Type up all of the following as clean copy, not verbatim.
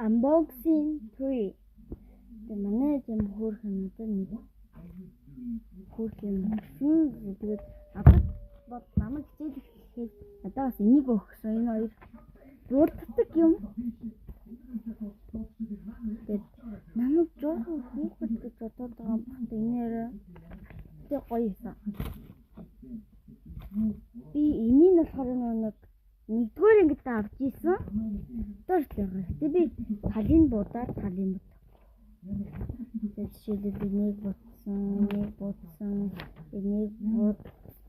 Unboxing 3. Тэгээ манай юм хөөх юм одоо нэг хөөх юм шүү. Тэгээд апад бод намайг хичээл хийхэд надад бас энийг өгсөн. Энэ хоёр дурддаг юм. Тэгээд намайг жоохон хүүхэд гэж бодоод байгаа юм байна. Энээр тэг гоё юмсан. Би энийг болохоор нэг нэгдүгээр ангид авч ийсэн. Дөрөвдүгээр. Тэгээ би талын будаад талын бут. Тэгээд жишээлбэл энийг бутсан, энийг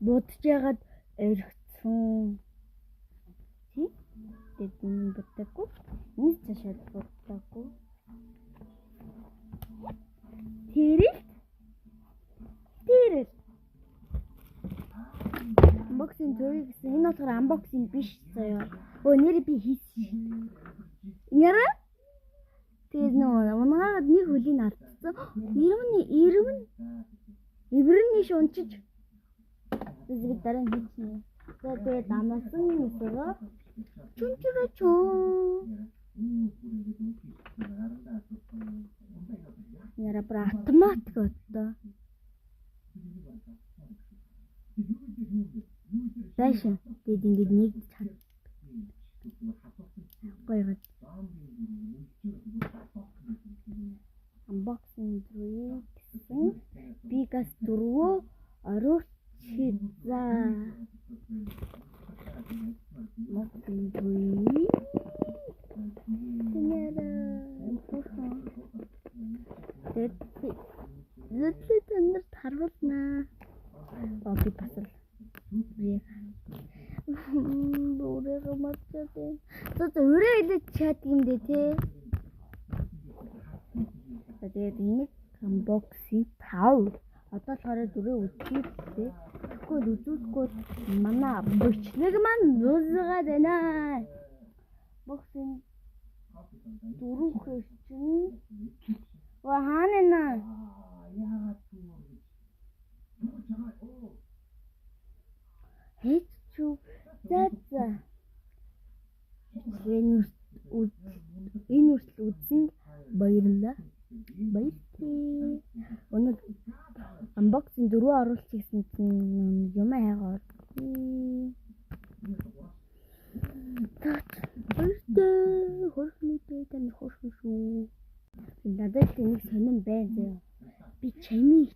будж ягаад өргөцсөн. Тэгээд энэ бутаагүй. Энийг цаашаа бутаагүй. Тэр unboxing 3 гэсэн энэ болохоор unboxing биш заяа. Өө нэр би хийсэн. Нэрэ? Тэгээд унаагаад нэг хөлийг алдсан. Ивэрний шунчиж. Тэгээд дараа нь хийчихнэ. Тэгээд амарсан нэсээ. Чунчрачоо. Яра про автоматик өттөө. Дайшин тэгээд ингэж нэгдэж чад. Гоё. Unboxing 3 гэсэн Bigas 4 оруулж хийзээ. Unboxing 3. Тэгээд тэнд харуулнаа. Окей, пасал. Өөрөө мацтай. Тэгээд өөрөө хэлээд чат юм дээ те. Тэгээд энэ unboxing 5. Одоо болохоор 4 үзье те. Тэгвэл үзүүлэхгүй манай бичлэг маань дуусгаад байна. Unboxing 4 хэвчин. Хаана хэцүү заа. Энэ үртэл үзсэнд баярлалаа. Өнөө unboxing 4 оруулах гэсэн чинь юм хайгаар. Хөрхнөтэй тань хөрхөн шүү. Надад нэг сонирн байна заяа. Би чамийн